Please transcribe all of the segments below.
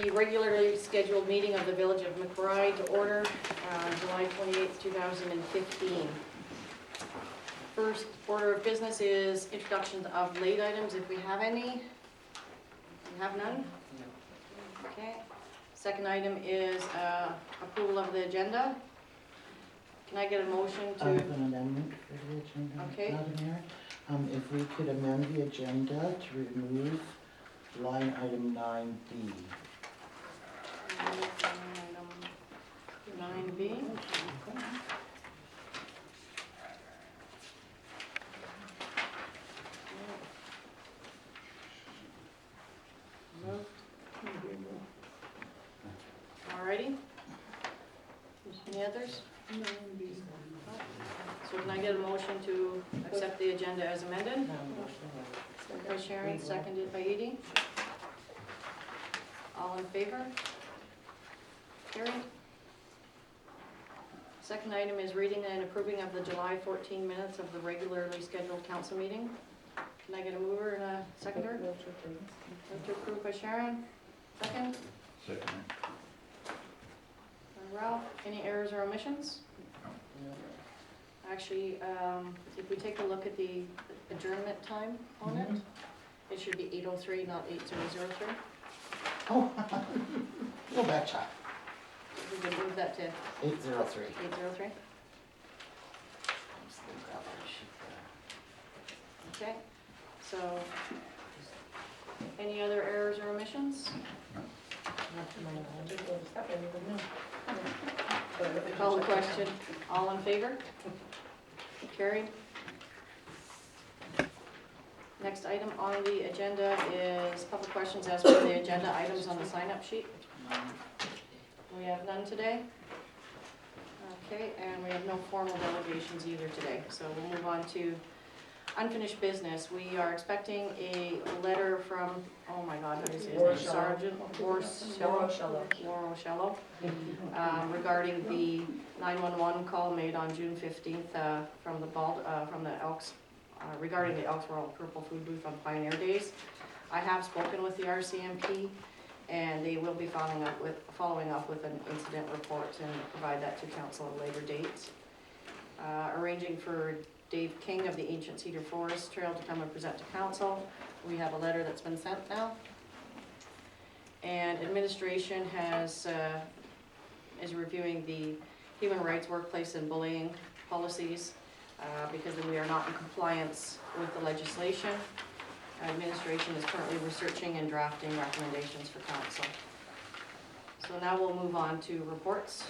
The regularly scheduled meeting of the Village of McBride to order, July 28th, 2015. First order of business is introduction of late items, if we have any. We have none? Okay. Second item is approval of the agenda. Can I get a motion I have to? an amendment for the agenda, Okay. Madam Mayor. If we could amend the agenda to remove line item 9B. 9B. Moved. Alrighty. Any others? So can I get a motion to accept the agenda as amended? By Sharon, seconded by Edie. All in favor? Carried. Second item is reading and approving of the July 14 minutes of the regularly scheduled council meeting. Can I get a mover and a seconder? Move to approve by Sharon. Second? Second. Ralph, any errors or omissions? Actually, if we take a look at the adjournment time on it, it should be 8:03, not 8003. Oh, go back, Chuck. We can move that to 803. 8:03. Okay, so any other errors or omissions? Call the question. All in favor? Carried. Next item on the agenda is public questions as per the agenda items on the sign-up sheet. We have none today. Okay, and we have no formal delegations either today. So we'll move on to unfinished business. We are expecting a letter from, oh my God, what is his name? Sergeant Lauroshello, regarding the 911 call made on June 15th from the Elks, regarding the Elks World Purple Food Booth on Pioneer Days. I have spoken with the RCMP, and they will be following up with an incident report and provide that to council at a later date. Arranging for Dave King of the Ancient Cedar Forest Trail to come and present to council. We have a letter that's been sent now. And administration is reviewing the human rights, workplace, and bullying policies because we are not in compliance with the legislation. Administration is currently researching and drafting recommendations for council. So now we'll move on to reports.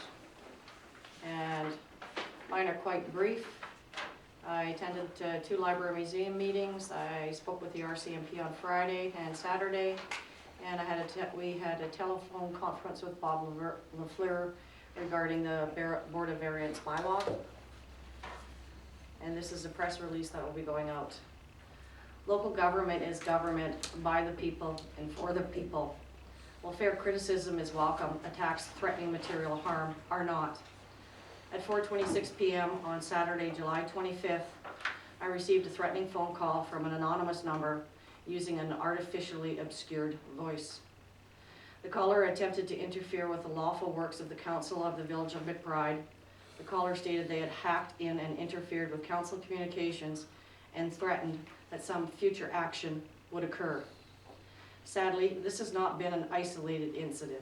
And mine are quite brief. I attended 2 library museum meetings. I spoke with the RCMP on Friday and Saturday, and we had a telephone conference with Bob LaFleur regarding the Board of Variance bylaw. And this is a press release that will be going out. Local government is government by the people and for the people. While fair criticism is welcome, attacks threatening material harm are not. At 4:26 p.m. on Saturday, July 25th, I received a threatening phone call from an anonymous number using an artificially obscured voice. The caller attempted to interfere with the lawful works of the Council of the Village of McBride. The caller stated they had hacked in and interfered with council communications and threatened that some future action would occur. Sadly, this has not been an isolated incident.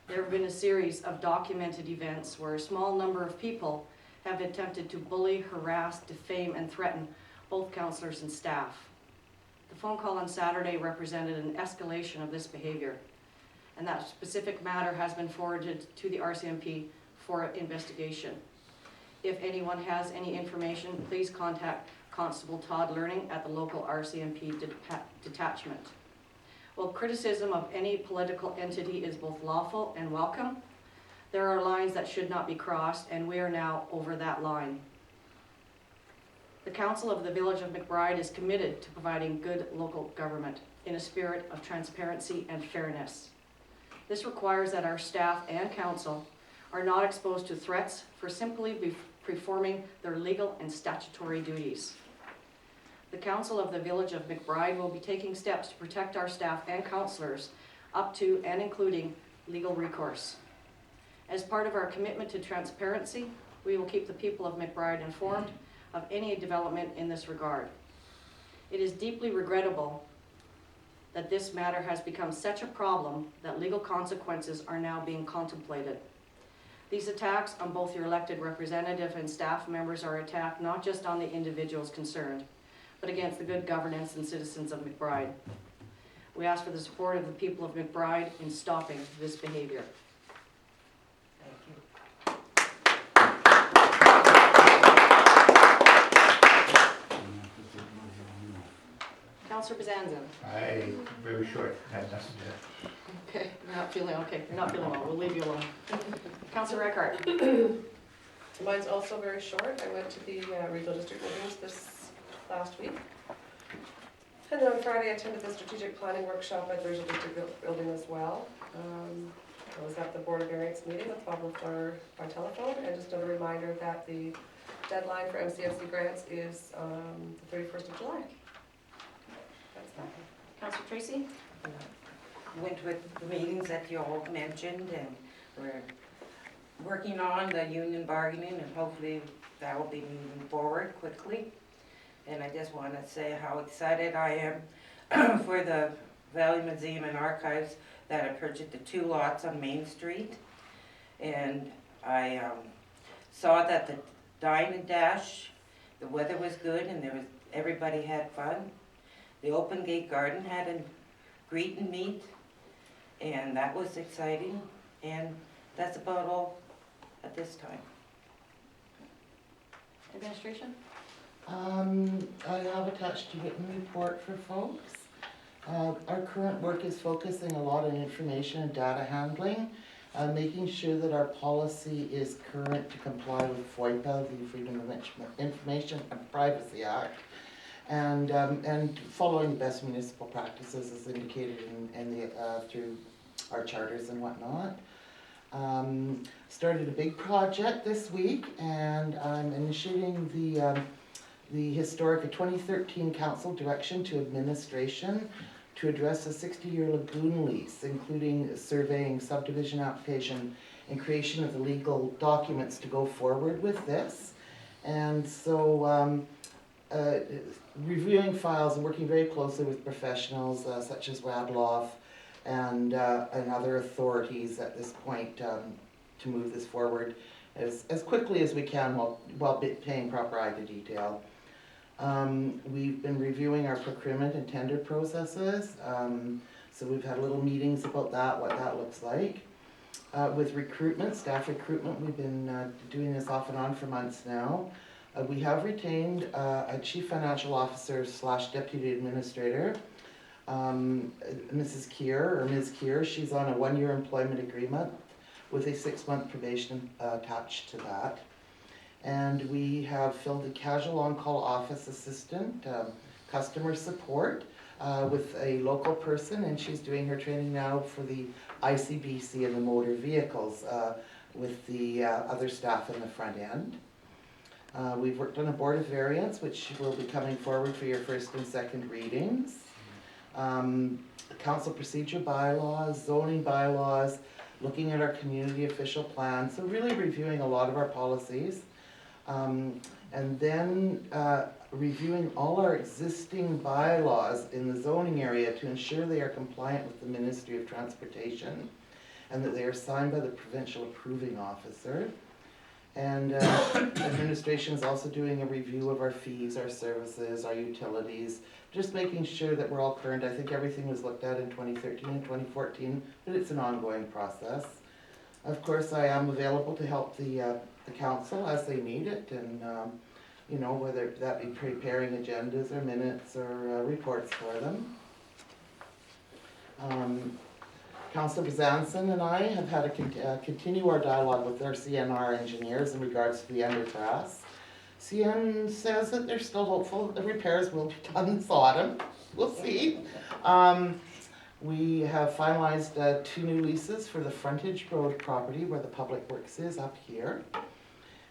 There have been a series of documented events where a small number of people have attempted to bully, harass, defame, and threaten both councillors and staff. The phone call on Saturday represented an escalation of this behavior, and that specific matter has been forwarded to the RCMP for investigation. If anyone has any information, please contact Constable Todd Learning at the local RCMP detachment. While criticism of any political entity is both lawful and welcome, there are lines that should not be crossed, and we are now over that line. The Council of the Village of McBride is committed to providing good local government in a spirit of transparency and fairness. This requires that our staff and council are not exposed to threats for simply performing their legal and statutory duties. The Council of the Village of McBride will be taking steps to protect our staff and councillors up to and including legal recourse. As part of our commitment to transparency, we will keep the people of McBride informed of any development in this regard. It is deeply regrettable that this matter has become such a problem that legal consequences are now being contemplated. These attacks on both your elected representative and staff members are attacked not just on the individuals concerned, but against the good governance and citizens of McBride. We ask for the support of the people of McBride in stopping this behavior. Councillor Bezanson. Very short, had nothing to. Okay, you're not feeling well, we'll leave you alone. Councillor Eckhart. Mine's also very short. I went to the regional district meetings this last week. And then on Friday, I attended the strategic planning workshop at the regional district building as well. I was at the Board of Variance meeting with Bob LaFleur by telephone, and just a reminder that the deadline for MCFC grants is the 31st of July. That's that. Councillor Tracy. Went with the meetings that you all mentioned, and we're working on the union bargaining, and hopefully that will be moving forward quickly. And I just want to say how excited I am for the Valley Museum and Archives that I purchased the 2 lots on Main Street. And I saw that the Dine and Dash, the weather was good, and everybody had fun. The Open Gate Garden had a greet and meet, and that was exciting. And that's about all at this time. Administration. I have attached a written report for folks. Our current work is focusing a lot on information and data handling, making sure that our policy is current to comply with FOIPA, the Freedom of Information and Privacy Act, and following the best municipal practices as indicated through our charters and whatnot. Started a big project this week, and I'm initiating the historic 2013 council direction to administration to address a 60-year lagoon lease, including surveying, subdivision application, and creation of the legal documents to go forward with this. And so reviewing files and working very closely with professionals such as Radloff and other authorities at this point to move this forward as quickly as we can while paying proper eye to detail. We've been reviewing our procurement and tender processes, so we've had little meetings about that, what that looks like. With recruitment, staff recruitment, we've been doing this off and on for months now. We have retained a chief financial officer / deputy administrator, Mrs. Keir, or Ms. Keir. She's on a 1-year employment agreement with a 6-month probation attached to that. And we have filled the casual on-call office assistant, customer support, with a local person, and she's doing her training now for the ICBC and the motor vehicles with the other staff in the front end. We've worked on a board of variance, which will be coming forward for your first and second readings. Council procedure bylaws, zoning bylaws, looking at our community official plan, so really reviewing a lot of our policies. And then reviewing all our existing bylaws in the zoning area to ensure they are compliant with the Ministry of Transportation and that they are signed by the provincial approving officer. And administration is also doing a review of our fees, our services, our utilities, just making sure that we're all current. I think everything was looked at in 2013 and 2014, but it's an ongoing process. Of course, I am available to help the council as they need it, and you know, whether that be preparing agendas or minutes or reports for them. Councillor Bezanson and I have had to continue our dialogue with our CNR engineers in regards to the underpass. CN says that they're still hopeful that the repairs will be done this autumn. We'll see. We have finalized 2 new leases for the frontage road property where the public works is up here.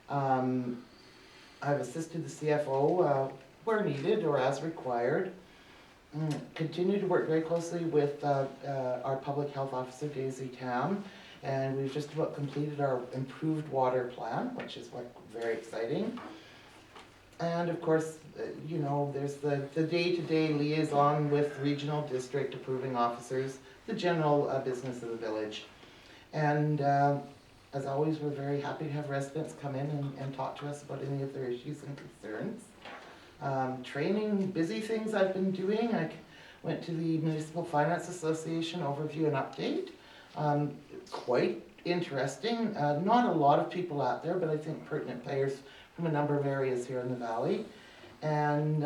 I've assisted the CFO where needed or as required. continue to work very closely with our public health officer, Daisy Tam, and we've just about completed our improved water plan, which is very exciting. And of course, you know, there's the day-to-day liaison with regional district approving officers, the general business of the village. And as always, we're very happy to have residents come in and talk to us about any of their issues and concerns. Training, busy things I've been doing. I went to the Municipal Finance Association overview and update. Quite interesting. Not a lot of people out there, but I think pertinent players from a number of areas here in the valley. And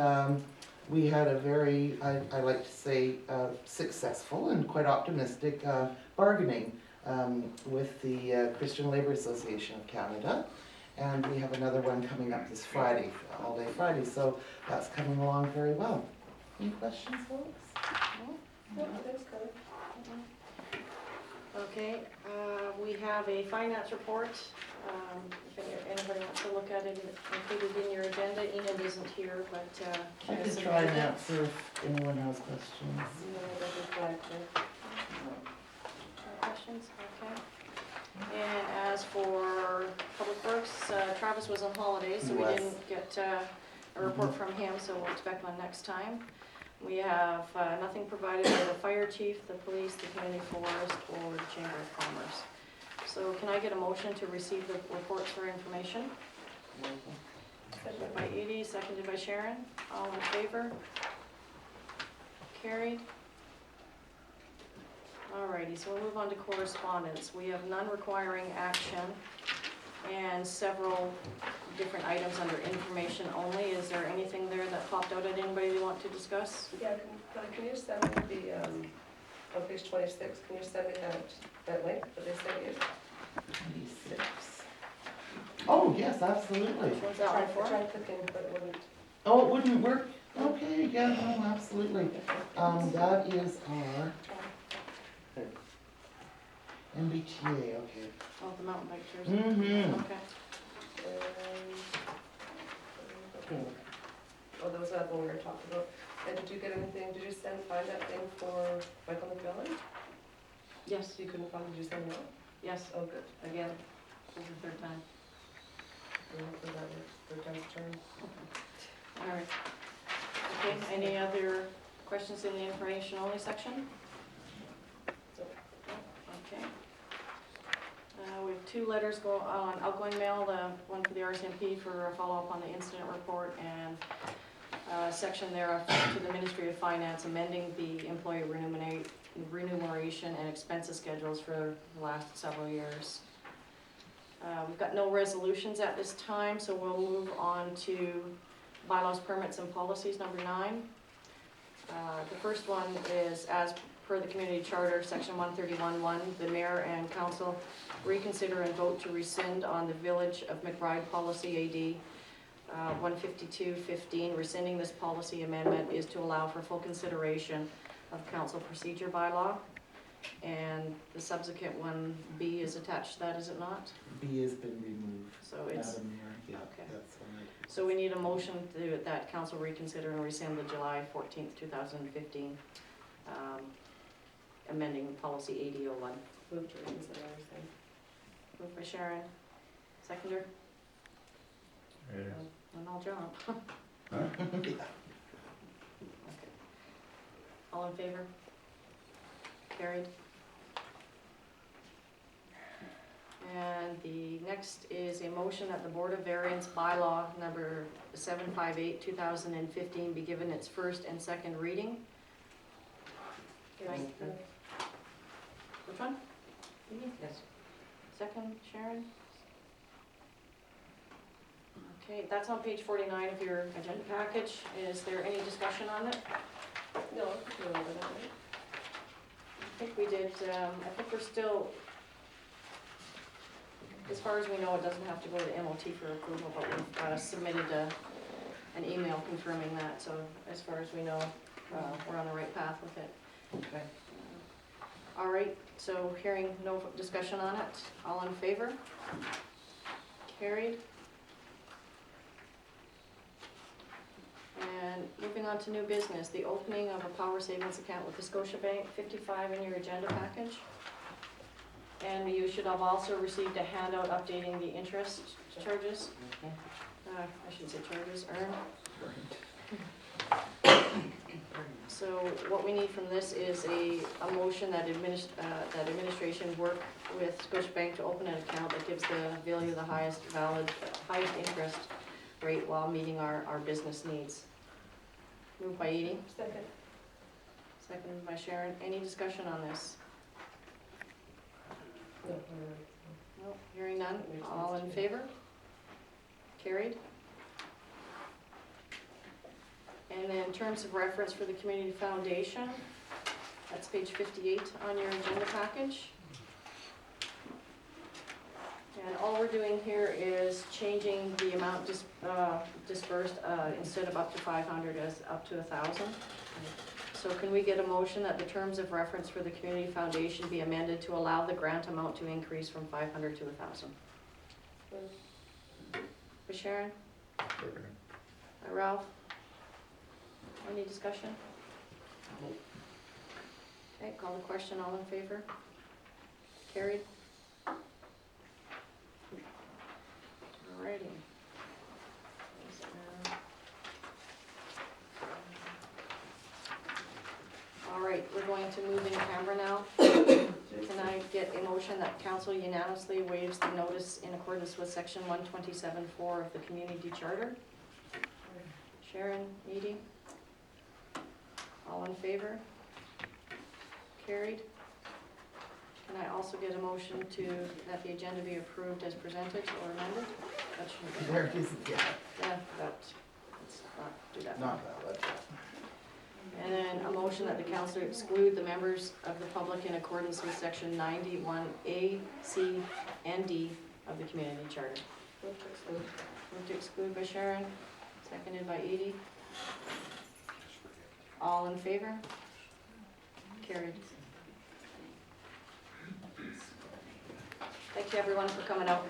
we had a very, I like to say, successful and quite optimistic bargaining with the Christian Labour Association of Canada. And we have another one coming up this Friday, all day Friday, so that's coming along very well. Any questions, folks? No, thanks, Kelly. Okay, we have a finance report. If anybody wants to look at it, included in your agenda. Enid isn't here, but she I has could some try and input. answer if anyone has questions. No, that is flagged there. No questions? Okay. And as for Public Works, Travis was on holiday, so He we was. didn't get a report from him, so we'll expect one next time. We have nothing provided by the fire chief, the police, the community forest, or the Chamber of Commerce. So can I get a motion to receive the reports for information? Seconded by Edie, seconded by Sharon. All in favor? Carried. Alrighty, so we'll move on to correspondence. We have none requiring action and several different items under information only. Is there anything there that popped out at anybody you want to discuss? Yeah, can you send me the, on page 26, can you send me that link that they sent you? 26. Oh, yes, absolutely. Which one's that one I for? tried clicking, but it wouldn't. Oh, it wouldn't work? Okay, yeah, no, absolutely. That is our MBTA, okay. Oh, the mountain bike tours. Mm-hmm. Okay. Oh, that was that one we were talking about. And did you get anything, did you find that thing for Michael McMillan? Yes, You couldn't find, did you send that? yes, Oh, good. again, this is the third time. For that, third time's turn. Alright. Okay, any other questions in the information only section? Okay. We have two letters go on outgoing mail, the one for the RCMP for a follow-up on the incident report, and a section there to the Ministry of Finance amending the employee remuneration and expenses schedules for the last several years. We've got no resolutions at this time, so we'll move on to bylaws, permits, and policies, number 9. The first one is, as per the community charter, section 131.1, the mayor and council reconsider and vote to rescind on the Village of McBride policy AD 152.15. Rescinding this policy amendment is to allow for full consideration of council procedure bylaw. And the subsequent one, B, is attached to that, is it not? B has been removed. So it's, Madam Mayor, yeah, Okay. that's all right. so we need a motion to, that council reconsider and rescind the July 14th, 2015 amending policy AD01. Move to reconsider everything. Moved by Sharon, seconder, Yeah. and I'll jump. Huh? Okay. All in favor? Carried. And the next is a motion that the Board of Variance bylaw number 758, 2015 be given its first and second reading. Right. Which one? Yes. Second, Sharon? Okay, that's on page 49 of your agenda package. Is there any discussion on it? No, I think we're over that, right? I think we did, I think we're still, as far as we know, it doesn't have to go to MOT for approval, but we've submitted an email confirming that, so as far as we know, we're on the right path with it. Okay. All right, so hearing no discussion on it, all in favor? Carried. And moving on to new business, the opening of a power savings account with the Scotiabank, 55 in your agenda package. And you should have also received a handout updating the interest charges. Okay. I shouldn't say charges, earned. So what we need from this is a motion that administration work with Scotiabank to open an account that gives the value the highest interest rate while meeting our business needs. Moved by Edie, Second. seconded by Sharon. Any discussion on this? No, No, hearing none. All in favor? Carried. And then in terms of reference for the Community Foundation, that's page 58 on your agenda package. And all we're doing here is changing the amount dispersed, instead of up to 500 as up to 1,000. So can we get a motion that the terms of reference for the Community Foundation be amended to allow the grant amount to increase from 500 to 1,000? By Sharon? Second. By Ralph? Any discussion? Okay, call the question, all in favor? Carried? Alrighty. Alright, we're going to move in camera now. Can I get a motion that council unanimously waives the notice in accordance with section 127(4) of the community charter? Sharon, Edie? All in favor? Carried. Can I also get a motion that the agenda be approved as presented or amended? That shouldn't be. There is, yeah, Yeah, let's not do that. not valid. And then a motion that the council exclude the members of the public in accordance with section 91A, C, and D of the community charter. Move to exclude. Move to exclude by Sharon, seconded by Edie. All in favor? Carried. Thank you everyone for coming out.